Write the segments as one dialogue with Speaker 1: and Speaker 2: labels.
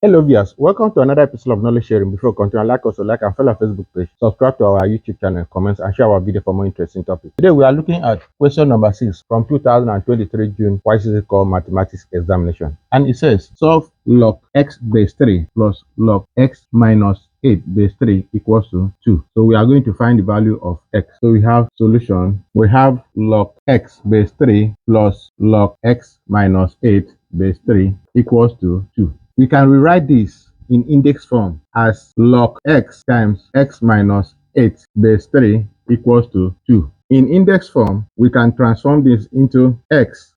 Speaker 1: Hello viewers, welcome to another episode of Knowledge Sharing. Before we continue, like us, like and follow our Facebook page, subscribe to our YouTube channel, comment and share our video for more interesting topics. Today we are looking at question number 6 from 2023 June YCC called Mathematics Examination. And it says, solve log x base 3 plus log x minus 8 base 3 equals to 2. So we are going to find the value of x. So we have solution. We have log x base 3 plus log x minus 8 base 3 equals to 2. We can rewrite this in index form as log x times x minus 8 base 3 equals to 2. In index form, we can transform this into x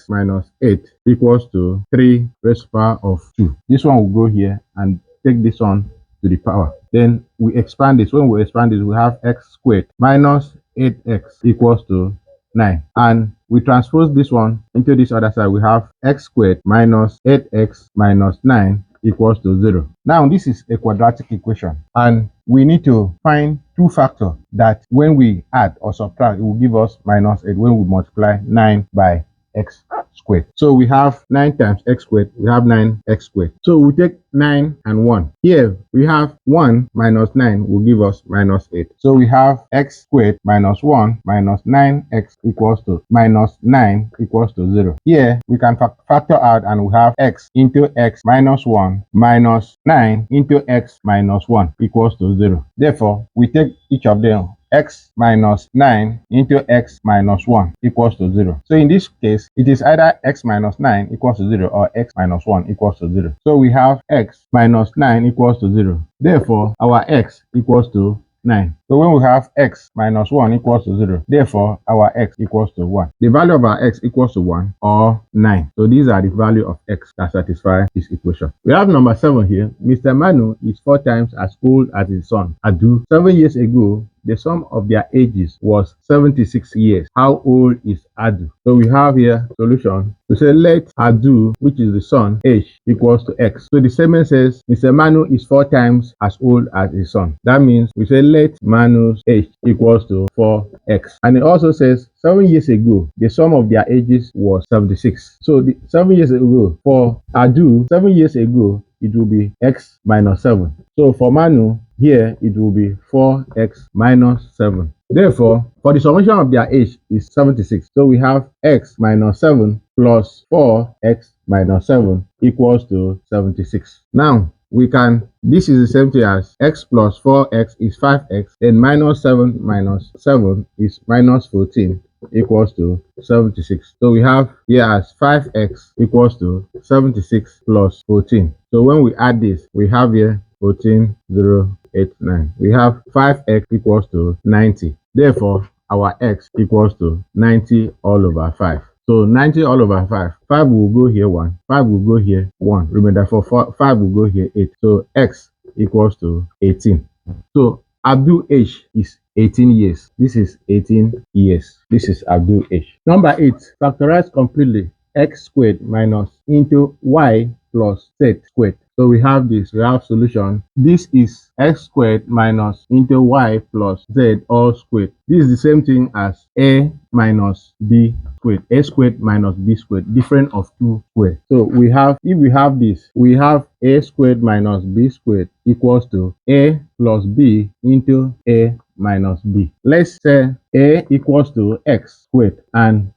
Speaker 1: minus 8 equals to 3 raised to the power of 2. This one will go here and take this one to the power. Then we expand this. When we expand this, we have x squared minus 8x equals to 9. And we transpose this one into this other side. We have x squared minus 8x minus 9 equals to 0. Now this is a quadratic equation and we need to find two factors that when we add or subtract, it will give us minus 8 when we multiply 9 by x squared. So we have 9 times x squared, we have 9x squared. So we take 9 and 1. Here we have 1 minus 9 will give us minus 8. So we have x squared minus 1 minus 9x equals to minus 9 equals to 0. Here we can factor out and we have x into x minus 1 minus 9 into x minus 1 equals to 0. Therefore, we take each of them. X minus 9 into x minus 1 equals to 0. So in this case, it is either x minus 9 equals to 0 or x minus 1 equals to 0. So we have x minus 9 equals to 0. Therefore, our x equals to 9. So when we have x minus 1 equals to 0, therefore our x equals to 1. The value of our x equals to 1 or 9. So these are the value of x that satisfy this equation. We have number 7 here. Mr. Manu is 4 times as old as his son Adu. 7 years ago, the sum of their ages was 76 years. How old is Adu? So we have here solution. We say let Adu, which is the son, age equals to x. So the statement says Mr. Manu is 4 times as old as his son. That means we say let Manu's age equals to 4x. And it also says 7 years ago, the sum of their ages was 76. So the 7 years ago, for Adu, 7 years ago, it will be x minus 7. So for Manu, here it will be 4x minus 7. Therefore, for the summation of their age is 76. So we have x minus 7 plus 4x minus 7 equals to 76. Now, this is the same thing as x plus 4x is 5x, then minus 7 minus 7 is minus 14 equals to 76. So we have here as 5x equals to 76 plus 14. So when we add this, we have here 14,089. We have 5x equals to 90. Therefore, our x equals to 90 all over 5. So 90 all over 5. 5 will go here 1. 5 will go here 1. Remember, for 5 will go here 8. So x equals to 18. So Abdul age is 18 years. This is 18 years. This is Abdul age. Number 8. Factorize completely x squared minus into y plus z squared. So we have this, we have solution. This is x squared minus into y plus z all squared. This is the same thing as a minus b squared. A squared minus b squared, different of 2 squared. So we have, if we have this, we have a squared minus b squared equals to a plus b into a minus b. Let's say a equals to x squared and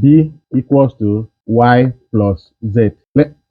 Speaker 1: b equals to y plus z.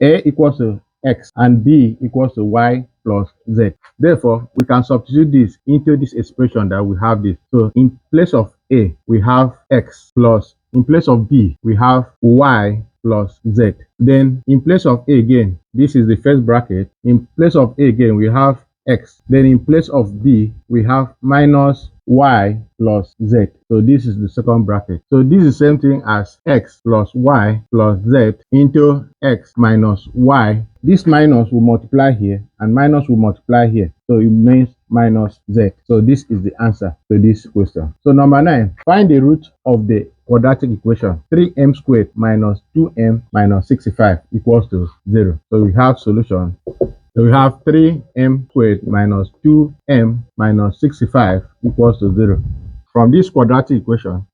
Speaker 1: A equals to x and b equals to y plus z. Therefore, we can substitute this into this expression that we have this. So in place of a, we have x plus, in place of b, we have y plus z. Then in place of a again, this is the first bracket. In place of a again, we have x. Then in place of b, we have minus y plus z. So this is the second bracket. So this is the same thing as x plus y plus z into x minus y. This minus will multiply here and minus will multiply here. So it means minus z. So this is the answer to this question. So number 9, find the root of the quadratic equation 3m squared minus 2m minus 65 equals to 0. So we have solution. So we have 3m squared minus 2m minus 65 equals to 0. from this quadratic equation,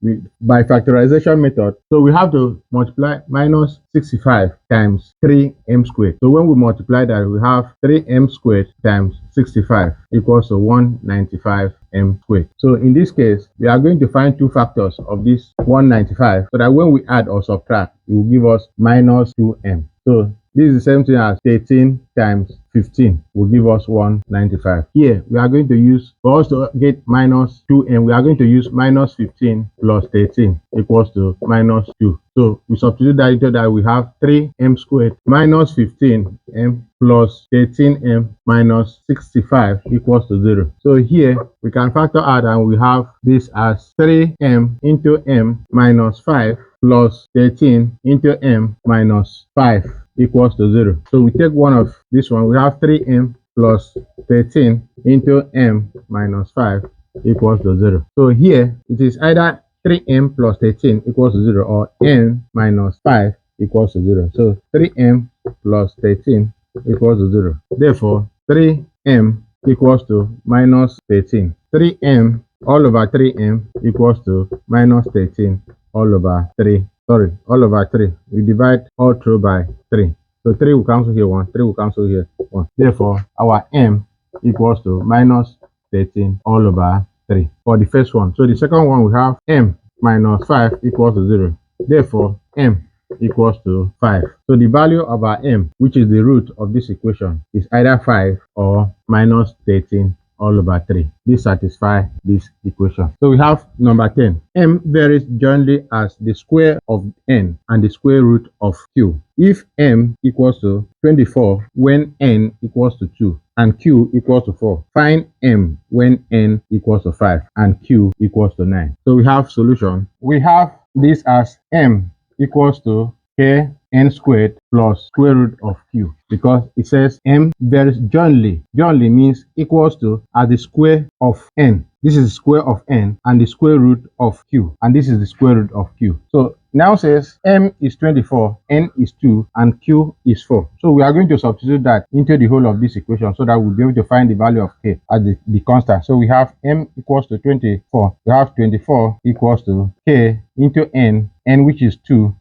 Speaker 1: by factorization method, so we have to multiply minus 65 times 3m squared. So when we multiply that, we have 3m squared times 65 equals to 195m squared. So in this case, we are going to find two factors of this 195 so that when we add or subtract, it will give us minus 2m. So this is the same thing as 13 times 15 will give us 195. Here, we are going to use, for us to get minus 2m, we are going to use minus 15 plus 13 equals to minus 2. So we substitute that into that, we have 3m squared minus 15m plus 13m minus 65 equals to 0. So here, we can factor out and we have this as 3m into m minus 5 plus 13 into m minus 5 equals to 0. So we take one of this one, we have 3m plus 13 into m minus 5 equals to 0. So here it is either 3m plus 13 equals to 0 or n minus 5 equals to 0. So 3m plus 13 equals to 0. Therefore 3m equals to minus 13. 3m all over 3m equals to minus 13 all over 3. Sorry, all over 3. We divide all through by 3. So 3 will cancel here 1, 3 will cancel here 1. Therefore, our m equals to minus 13 all over 3 for the first one. So the second one, we have m minus 5 equals to 0. Therefore, m equals to 5. So the value of our m, which is the root of this equation, is either 5 or minus 13 all over 3. This satisfies this equation. So we have number 10. M varies generally as the square of n and the square root of q. If m equals to 24 when n equals to 2 and q equals to 4, find m when n equals to 5 and q equals to 9. So we have solution. We have this as m equals to k n squared plus square root of q, because it says m varies generally. Generally means equals to as the square of n. This is the square of n and the square root of q, and this is the square root of q. So now says m is 24, n is 2, and q is 4. So we are going to substitute that into the whole of this equation so that we'll be able to find the value of k as the constant. So we have m equals to 24. We have 24 equals to k into n which is 2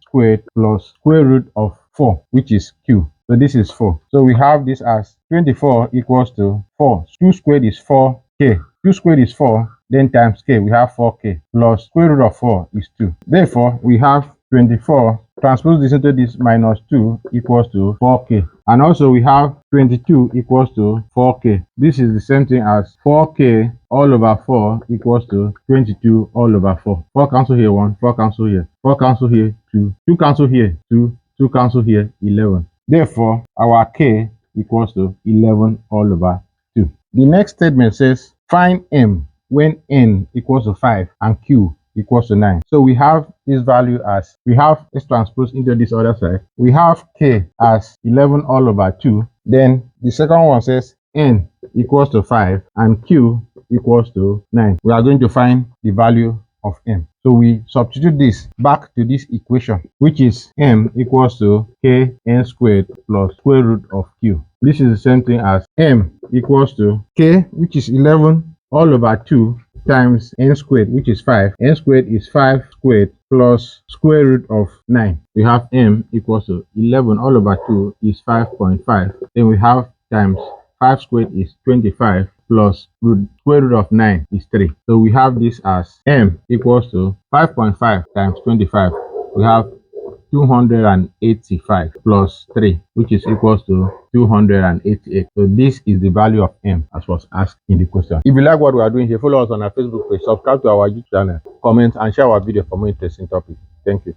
Speaker 1: squared plus square root of 4, which is q. So this is 4. So we have this as 24 equals to 4. 2 squared is 4k. 2 squared is 4, then times k, we have 4k, plus square root of 4 is 2. Therefore, we have 24, transpose this into this minus 2 equals to 4k. And also we have 22 equals to 4k. This is the same thing as 4k all over 4 equals to 22 all over 4. 4 cancel here 1, 4 cancel here, 4 cancel here 2, 2 cancel here 2, 2 cancel here 11. Therefore, our k equals to 11 all over 2. The next statement says find m when n equals to 5 and q equals to 9. So we have this value as, we have, let's transpose into this other side. We have k as 11 all over 2. Then the second one says n equals to 5 and q equals to 9. We are going to find the value of m. So we substitute this back to this equation, which is m equals to k n squared plus square root of q. This is the same thing as m equals to k, which is 11 all over 2 times n squared, which is 5. N squared is 5 squared plus square root of 9. We have m equals to 11 all over 2 is 5.5. Then we have times 5 squared is 25 plus square root of 9 is 3. So we have this as m equals to 5.5 times 25. We have 285 plus 3, which is equals to 288. So this is the value of m as was asked in the question. If you like what we are doing here, follow us on our Facebook page, subscribe to our YouTube channel, comment and share our video for more interesting topics. Thank you.